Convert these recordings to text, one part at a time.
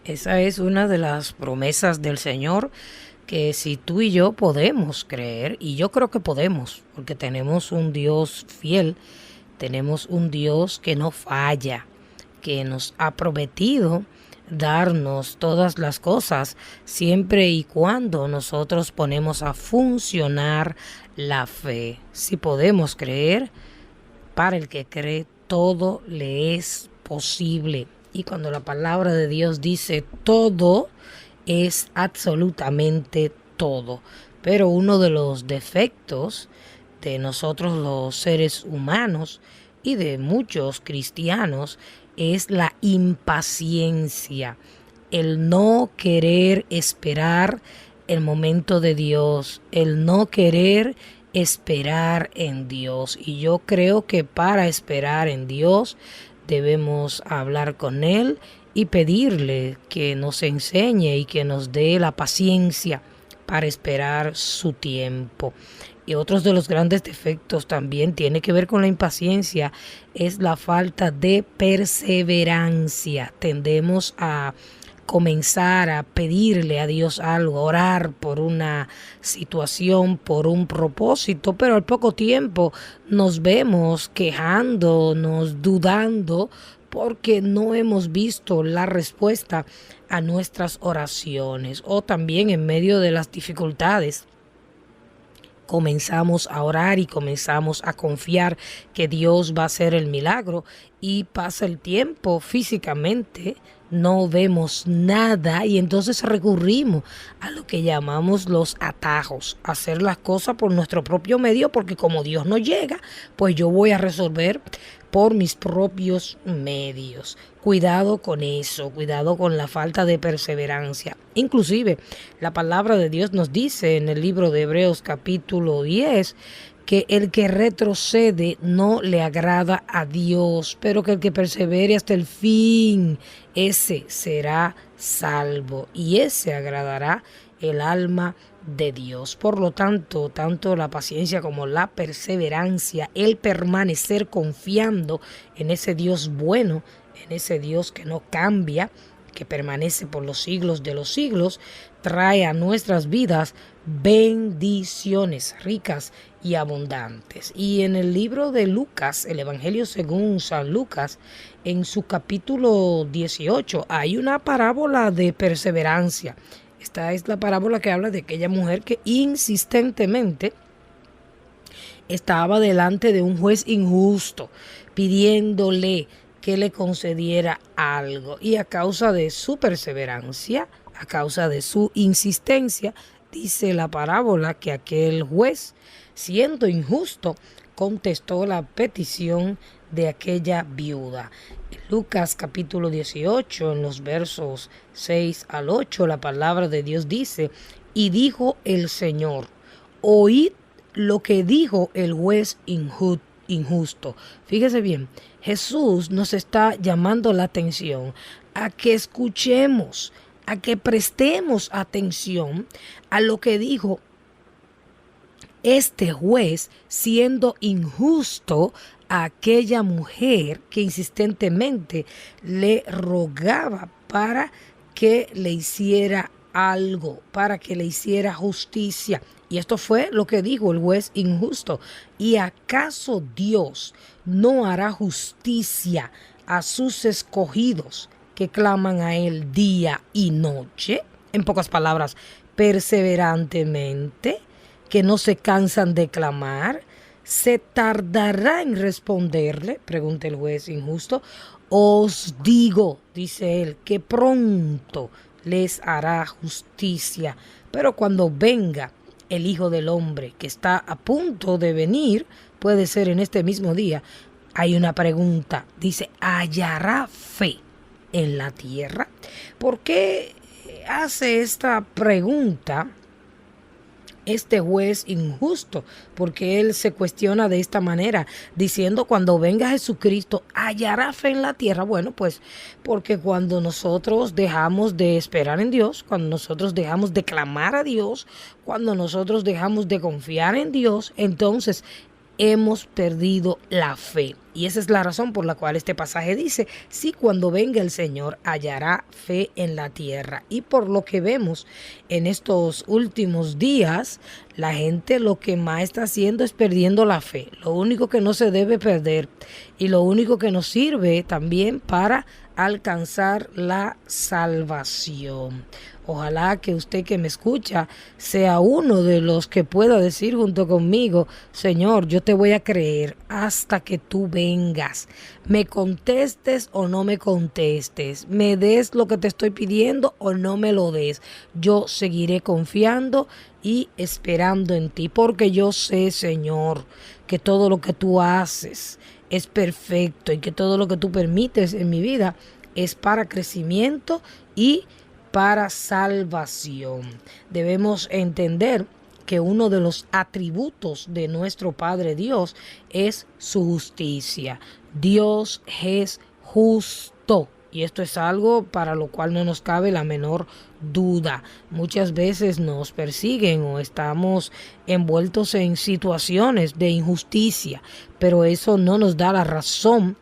Esa es una de las promesas del Señor que si tú y yo podemos creer, y yo creo que podemos, porque tenemos un Dios fiel, tenemos un Dios que no falla, que nos ha prometido darnos todas las cosas siempre y cuando nosotros ponemos a funcionar la fe. Si podemos creer, para el que cree, todo le es posible. Y cuando la palabra de Dios dice todo, es absolutamente todo. Pero uno de los defectos de nosotros los seres humanos y de muchos cristianos es la impaciencia, el no querer esperar el momento de Dios, el no querer esperar en Dios. Y yo creo que para esperar en Dios debemos hablar con Él y pedirle que nos enseñe y que nos dé la paciencia para esperar su tiempo. Y otros de los grandes defectos también tiene que ver con la impaciencia, es la falta de perseverancia. Tendemos a comenzar a pedirle a Dios algo, orar por una situación, por un propósito, pero al poco tiempo nos vemos quejándonos, dudando, porque no hemos visto la respuesta a nuestras oraciones. O también en medio de las dificultades comenzamos a orar y comenzamos a confiar que Dios va a hacer el milagro, y pasa el tiempo, físicamente no vemos nada, y entonces recurrimos a lo que llamamos los atajos, hacer las cosas por nuestro propio medio, porque como Dios no llega, pues yo voy a resolver por mis propios medios. Cuidado con eso, cuidado con la falta de perseverancia. Inclusive la palabra de Dios nos dice en el libro de Hebreos capítulo 10 que el que retrocede no le agrada a Dios, pero que el que persevere hasta el fin, ese será salvo, y ese agradará el alma de Dios. Por lo tanto, tanto la paciencia como la perseverancia, el permanecer confiando en ese Dios bueno, en ese Dios que no cambia, que permanece por los siglos de los siglos, trae a nuestras vidas bendiciones ricas y abundantes. Y en el libro de Lucas, el Evangelio según San Lucas, en su capítulo 18, hay una parábola de perseverancia. Esta es la parábola que habla de aquella mujer que insistentemente estaba delante de un juez injusto, pidiéndole que le concediera algo. Y a causa de su perseverancia, a causa de su insistencia, dice la parábola que aquel juez, siendo injusto, contestó la petición de aquella viuda. En Lucas capítulo 18, en los versos 6 al 8, la palabra de Dios dice: y dijo el Señor, oíd lo que dijo el juez injusto. Fíjese bien, Jesús nos está llamando la atención a que escuchemos, a que prestemos atención a lo que dijo este juez, siendo injusto a aquella mujer que insistentemente le rogaba para que le hiciera algo, para que le hiciera justicia. Y esto fue lo que dijo el juez injusto. ¿Y acaso Dios no hará justicia a sus escogidos que claman a Él día y noche? En pocas palabras, perseverantemente, que no se cansan de clamar. ¿Se tardará en responderle?, pregunta el juez injusto. Os digo, dice él, que pronto les hará justicia. Pero cuando venga el Hijo del Hombre, que está a punto de venir, puede ser en este mismo día, hay una pregunta. Dice, ¿hallará fe en la tierra? ¿Por qué hace esta pregunta este juez injusto? Porque él se cuestiona de esta manera, diciendo, cuando venga Jesucristo, ¿hallará fe en la tierra? Bueno, pues porque cuando nosotros dejamos de esperar en Dios, cuando nosotros dejamos de clamar a Dios, cuando nosotros dejamos de confiar en Dios, entonces hemos perdido la fe. Y esa es la razón por la cual este pasaje dice, sí, cuando venga el Señor hallará fe en la tierra. Y por lo que vemos en estos últimos días, la gente lo que más está haciendo es perdiendo la fe. Lo único que no se debe perder y lo único que nos sirve también para alcanzar la salvación. Ojalá que usted que me escucha sea uno de los que pueda decir junto conmigo, Señor, yo te voy a creer hasta que tú vengas. Me contestes o no me contestes. Me des lo que te estoy pidiendo o no me lo des. Yo seguiré confiando y esperando en ti, porque yo sé, Señor, que todo lo que tú haces es perfecto y que todo lo que tú permites en mi vida es para crecimiento y para salvación. Debemos entender que uno de los atributos de nuestro Padre Dios es su justicia. Dios es justo. Y esto es algo para lo cual no nos cabe la menor duda. Muchas veces nos persiguen o estamos envueltos en situaciones de injusticia, pero eso no nos da la razón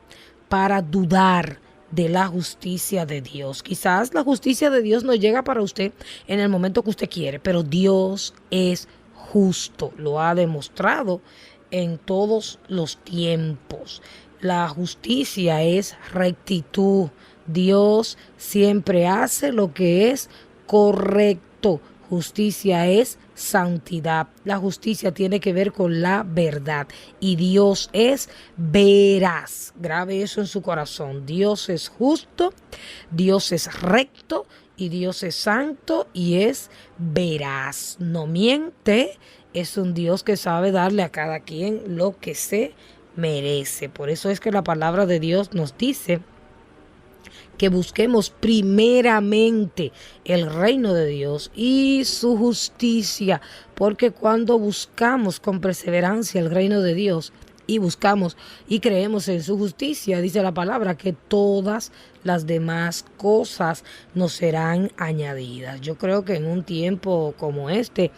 para dudar de la justicia de Dios. Quizás la justicia de Dios no llega para usted en el momento que usted quiere, pero Dios es justo. Lo ha demostrado en todos los tiempos. La justicia es rectitud. Dios siempre hace lo que es correcto. Justicia es santidad. La justicia tiene que ver con la verdad. Y Dios es veraz. Grabe eso en su corazón. Dios es justo, Dios es recto y Dios es santo y es veraz. No miente. Es un Dios que sabe darle a cada quien lo que se merece. Por eso es que la palabra de Dios nos dice que busquemos primeramente el reino de Dios y su justicia, porque cuando buscamos con perseverancia el reino de Dios y buscamos y creemos en su justicia, dice la palabra que todas las demás cosas nos serán añadidas. Yo creo que en un tiempo como este,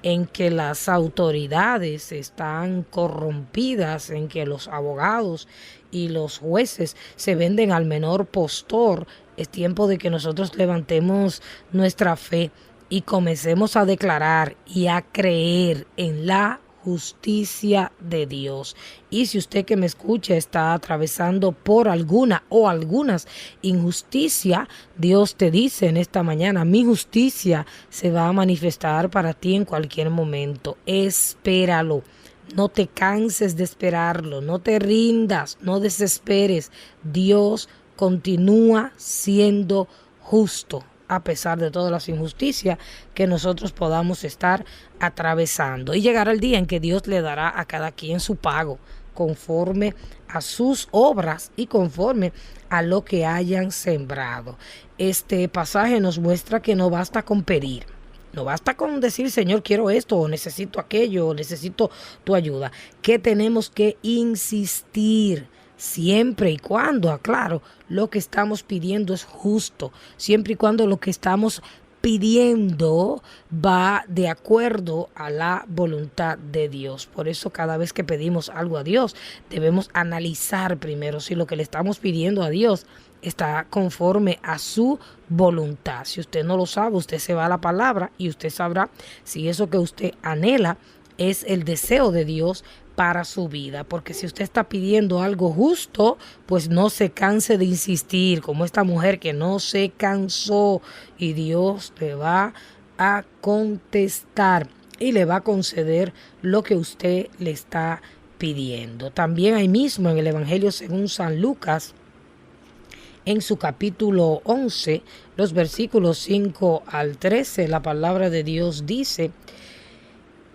en que las autoridades están corrompidas, en que los abogados y los jueces se venden al menor postor, es tiempo de que nosotros levantemos nuestra fe y comencemos a declarar y a creer en la justicia de Dios. Y si usted que me escucha está atravesando por alguna o algunas injusticia, Dios te dice en esta mañana, mi justicia se va a manifestar para ti en cualquier momento. Espéralo. No te canses de esperarlo, no te rindas, no desesperes. Dios continúa siendo justo a pesar de todas las injusticias que nosotros podamos estar atravesando. Y llegará el día en que Dios le dará a cada quien su pago conforme a sus obras y conforme a lo que hayan sembrado. Este pasaje nos muestra que no basta con pedir. No basta con decir, Señor, quiero esto, o necesito aquello, o necesito tu ayuda. Que tenemos que insistir siempre y cuando, aclaro, lo que estamos pidiendo es justo. Siempre y cuando lo que estamos pidiendo va de acuerdo a la voluntad de Dios. Por eso cada vez que pedimos algo a Dios, debemos analizar primero si lo que le estamos pidiendo a Dios está conforme a su voluntad. Si usted no lo sabe, usted se va a la palabra y usted sabrá si eso que usted anhela es el deseo de Dios para su vida. Porque si usted está pidiendo algo justo, pues no se canse de insistir, como esta mujer que no se cansó, y Dios le va a contestar y le va a conceder lo que usted le está pidiendo. También ahí mismo en el Evangelio según San Lucas, en su capítulo 11, los versículos 5 al 13, la palabra de Dios dice,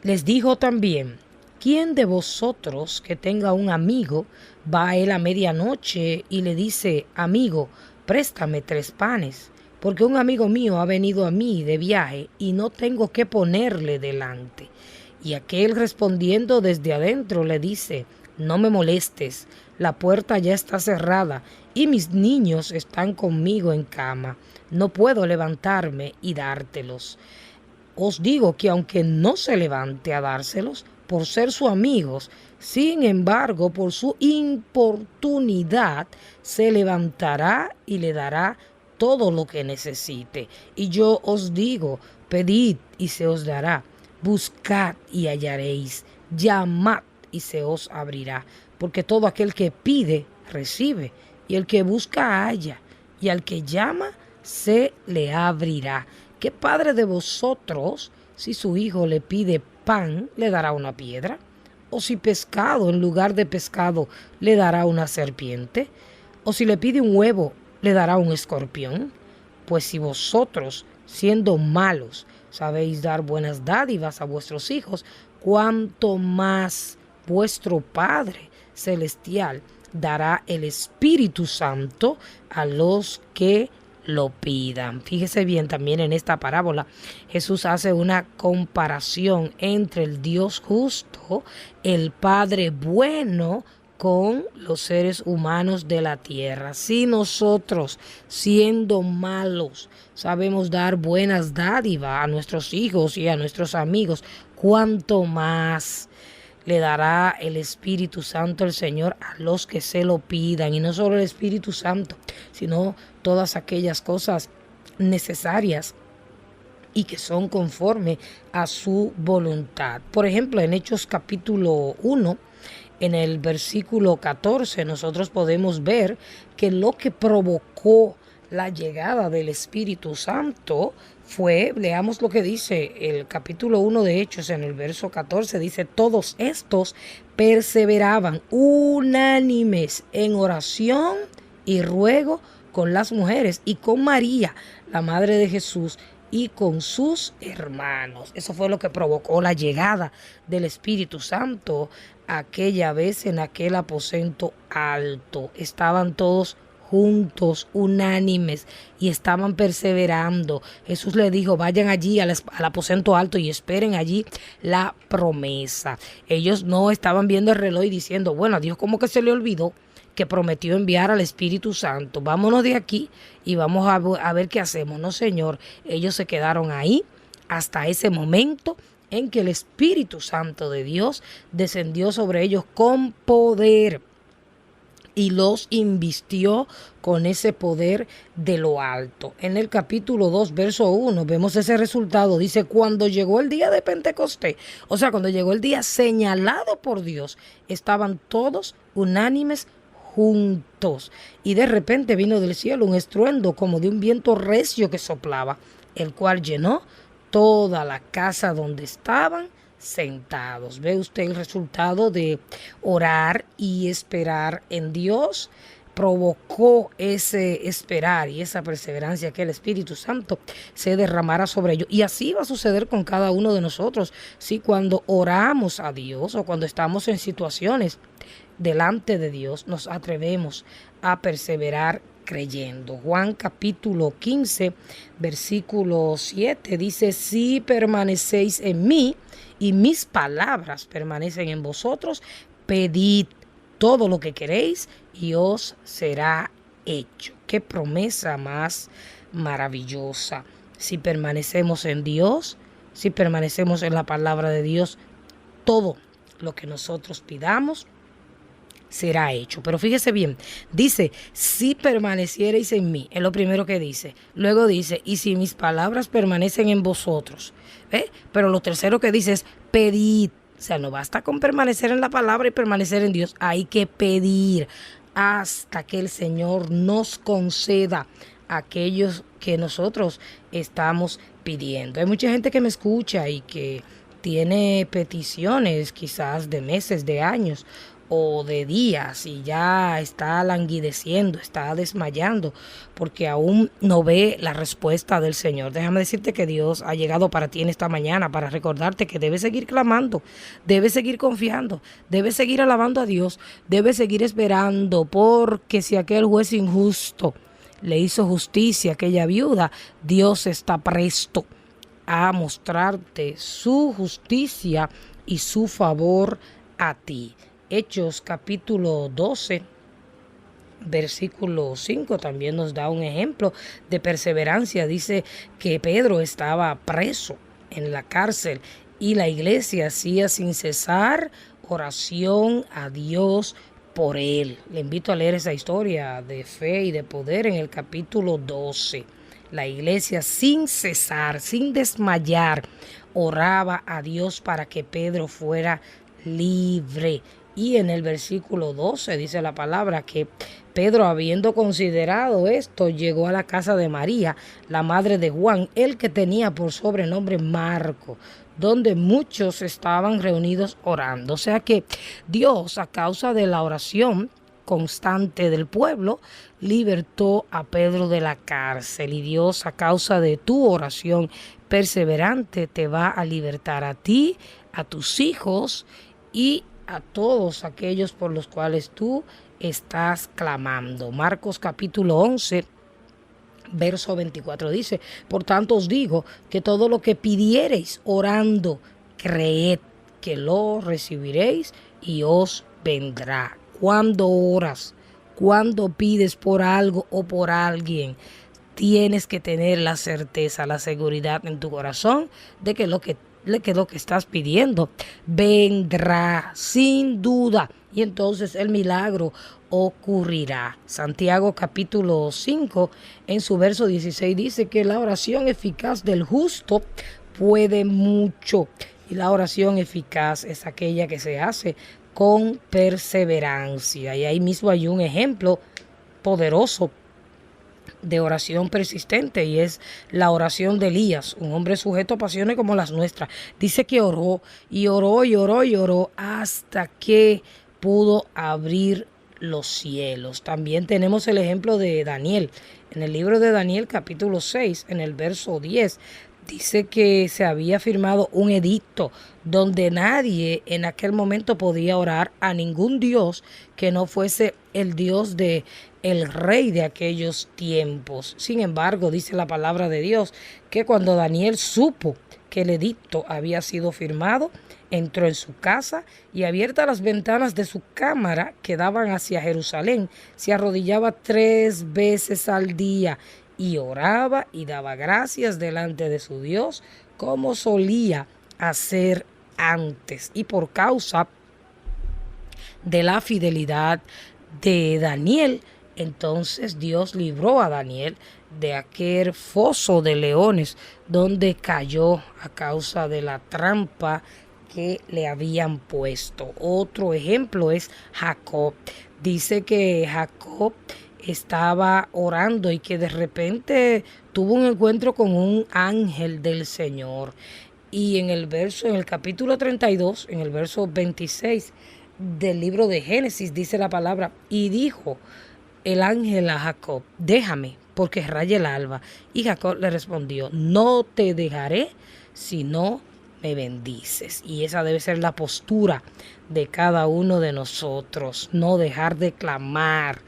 les dijo también, ¿quién de vosotros que tenga un amigo va a él a medianoche y le dice, amigo, préstame 3 panes? Porque un amigo mío ha venido a mí de viaje y no tengo qué ponerle delante. Y aquel respondiendo desde adentro le dice, no me molestes, la puerta ya está cerrada y mis niños están conmigo en cama. No puedo levantarme y dártelos. Os digo que aunque no se levante a dárselos, por ser sus amigos. Sin embargo, por su importunidad, se levantará y le dará todo lo que necesite. Y yo os digo, pedid y se os dará, buscad y hallaréis, llamad y se os abrirá, porque todo aquel que pide, recibe, y el que busca, halla, y al que llama, se le abrirá. ¿Qué padre de vosotros, si su hijo le pide pan, le dará una piedra? ¿O si pescado en lugar de pescado le dará una serpiente? ¿O si le pide un huevo, le dará un escorpión? Pues si vosotros, siendo malos, sabéis dar buenas dádivas a vuestros hijos, cuánto más vuestro Padre Celestial dará el Espíritu Santo a los que lo pidan. Fíjese bien, también en esta parábola Jesús hace una comparación entre el Dios justo, el Padre bueno, con los seres humanos de la tierra. Si nosotros, siendo malos, sabemos dar buenas dádivas a nuestros hijos y a nuestros amigos, cuánto más le dará el Espíritu Santo el Señor a los que se lo pidan. Y no solo el Espíritu Santo, sino todas aquellas cosas necesarias y que son conforme a su voluntad. Por ejemplo, en Hechos capítulo 1, en el versículo 14, nosotros podemos ver que lo que provocó la llegada del Espíritu Santo fue, leamos lo que dice el capítulo 1 de Hechos en el verso 14, dice, todos estos perseveraban unánimes en oración y ruego con las mujeres y con María, la madre de Jesús, y con sus hermanos. Eso fue lo que provocó la llegada del Espíritu Santo aquella vez en aquel aposento alto. Estaban todos juntos, unánimes, y estaban perseverando. Jesús le dijo, vayan allí al aposento alto y esperen allí la promesa. Ellos no estaban viendo el reloj y diciendo, bueno, a Dios como que se le olvidó que prometió enviar al Espíritu Santo. Vámonos de aquí y vamos a ver qué hacemos. No, Señor, ellos se quedaron ahí hasta ese momento en que el Espíritu Santo de Dios descendió sobre ellos con poder y los invistió con ese poder de lo alto. En el capítulo 2, verso 1, vemos ese resultado. Dice, cuando llegó el día de Pentecostés, o sea, cuando llegó el día señalado por Dios, estaban todos unánimes juntos. Y de repente vino del cielo un estruendo como de un viento recio que soplaba, el cual llenó toda la casa donde estaban sentados. ¿Ve usted el resultado de orar y esperar en Dios? Provocó ese esperar y esa perseverancia que el Espíritu Santo se derramara sobre ellos. Y así va a suceder con cada uno de nosotros. Si cuando oramos a Dios o cuando estamos en situaciones delante de Dios, nos atrevemos a perseverar creyendo. Juan capítulo 15, versículo 7 dice, si permanecéis en mí y mis palabras permanecen en vosotros, pedid todo lo que queréis y os será hecho. Qué promesa más maravillosa. Si permanecemos en Dios, si permanecemos en la palabra de Dios, todo lo que nosotros pidamos será hecho. Pero fíjese bien, dice, si permaneciereis en mí, es lo primero que dice. Luego dice, y si mis palabras permanecen en vosotros. Pero lo tercero que dice es, pedid. O sea, no basta con permanecer en la palabra y permanecer en Dios. Hay que pedir hasta que el Señor nos conceda aquellos que nosotros estamos pidiendo. Hay mucha gente que me escucha y que tiene peticiones quizás de meses, de años o de días y ya está languideciendo, está desmayando porque aún no ve la respuesta del Señor. Déjame decirte que Dios ha llegado para ti en esta mañana para recordarte que debes seguir clamando, debes seguir confiando, debes seguir alabando a Dios, debes seguir esperando, porque si aquel juez injusto le hizo justicia a aquella viuda, Dios está presto a mostrarte su justicia y su favor a ti. Hechos capítulo 12, versículo 5 también nos da un ejemplo de perseverancia. Dice que Pedro estaba preso en la cárcel Y la iglesia hacía sin cesar oración a Dios por él. Le invito a leer esa historia de fe y de poder en el capítulo 12. La iglesia sin cesar, sin desmayar, oraba a Dios para que Pedro fuera libre. Y en el versículo 12 dice la palabra que Pedro, habiendo considerado esto, llegó a la casa de María, la madre de Juan, el que tenía por sobrenombre Marco, donde muchos estaban reunidos orando. O sea que Dios, a causa de la oración constante del pueblo, libertó a Pedro de la cárcel. Y Dios, a causa de tu oración perseverante, te va a libertar a ti, a tus hijos y a todos aquellos por los cuales tú estás clamando. Marcos capítulo 11, verso 24 dice: por tanto os digo que todo lo que pidiereis orando, creed que lo recibiréis y os vendrá. Cuando oras, cuando pides por algo o por alguien, tienes que tener la certeza, la seguridad en tu corazón de que lo que estás pidiendo vendrá sin duda, y entonces el milagro ocurrirá. Santiago capítulo 5 en su verso 16 dice que la oración eficaz del justo puede mucho, y la oración eficaz es aquella que se hace con perseverancia. Y ahí mismo hay un ejemplo poderoso de oración persistente, y es la oración de Elías, un hombre sujeto a pasiones como las nuestras. Dice que oró y oró y oró y oró hasta que pudo abrir los cielos. También tenemos el ejemplo de Daniel. En el libro de Daniel capítulo 6, en el verso 10, dice que se había firmado un edicto donde nadie en aquel momento podía orar a ningún dios que no fuese el Dios de el rey de aquellos tiempos. Sin embargo, dice la palabra de Dios que cuando Daniel supo que el edicto había sido firmado, entró en su casa y, abiertas las ventanas de su cámara que daban hacia Jerusalén, se arrodillaba 3 veces al día y oraba y daba gracias delante de su Dios, como solía hacer antes. Y por causa de la fidelidad de Daniel, entonces Dios libró a Daniel de aquel foso de leones donde cayó a causa de la trampa que le habían puesto. Otro ejemplo es Jacob. Dice que Jacob estaba orando y que de repente tuvo un encuentro con un ángel del Señor. Y en el capítulo 32, en el verso 26 del libro de Génesis, dice la palabra: y dijo el ángel a Jacob: déjame, porque raya el alba. Y Jacob le respondió: no te dejaré si no me bendices. Y esa debe ser la postura de cada uno de nosotros: no dejar de clamar,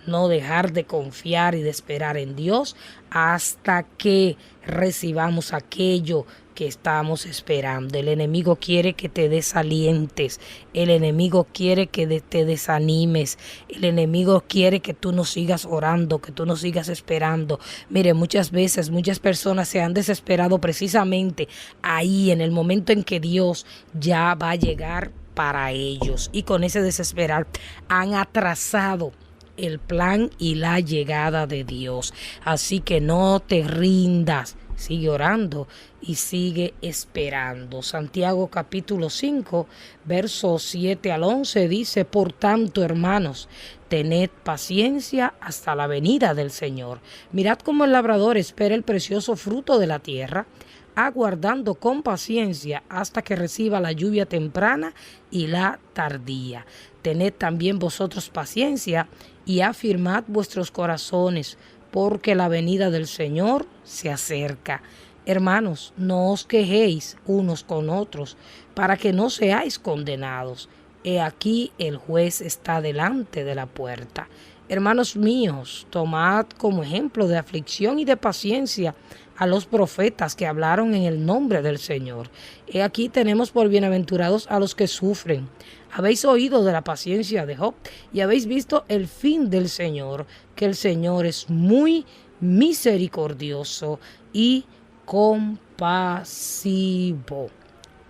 no dejar de confiar y de esperar en Dios hasta que recibamos aquello que estamos esperando. El enemigo quiere que te desalientes, el enemigo quiere que te desanimes, el enemigo quiere que tú no sigas orando, que tú no sigas esperando. Mire, muchas veces muchas personas se han desesperado precisamente ahí, en el momento en que Dios ya va a llegar para ellos, y con ese desesperar han atrasado el plan y la llegada de Dios. Así que no te rindas, sigue orando y sigue esperando. Santiago capítulo 5, versos 7 al 11 dice: por tanto, hermanos, tened paciencia hasta la venida del Señor. Mirad cómo el labrador espera el precioso fruto de la tierra, aguardando con paciencia hasta que reciba la lluvia temprana y la tardía. Tened también vosotros paciencia y afirmad vuestros corazones, porque la venida del Señor se acerca. Hermanos, no os quejéis unos con otros, para que no seáis condenados. He aquí el juez está delante de la puerta. Hermanos míos, tomad como ejemplo de aflicción y de paciencia a los profetas que hablaron en el nombre del Señor. He aquí tenemos por bienaventurados a los que sufren. Habéis oído de la paciencia de Job y habéis visto el fin del Señor, que el Señor es muy misericordioso y compasivo.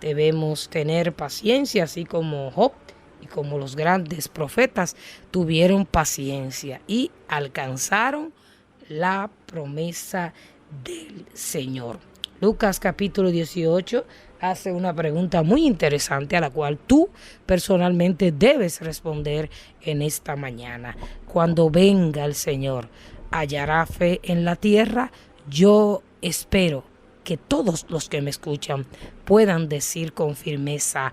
Debemos tener paciencia, así como Job y como los grandes profetas tuvieron paciencia y alcanzaron la promesa del Señor. Lucas capítulo 18 hace una pregunta muy interesante a la cual tú personalmente debes responder en esta mañana. Cuando venga el Señor, ¿hallará fe en la tierra? Yo espero que todos los que me escuchan puedan decir con firmeza,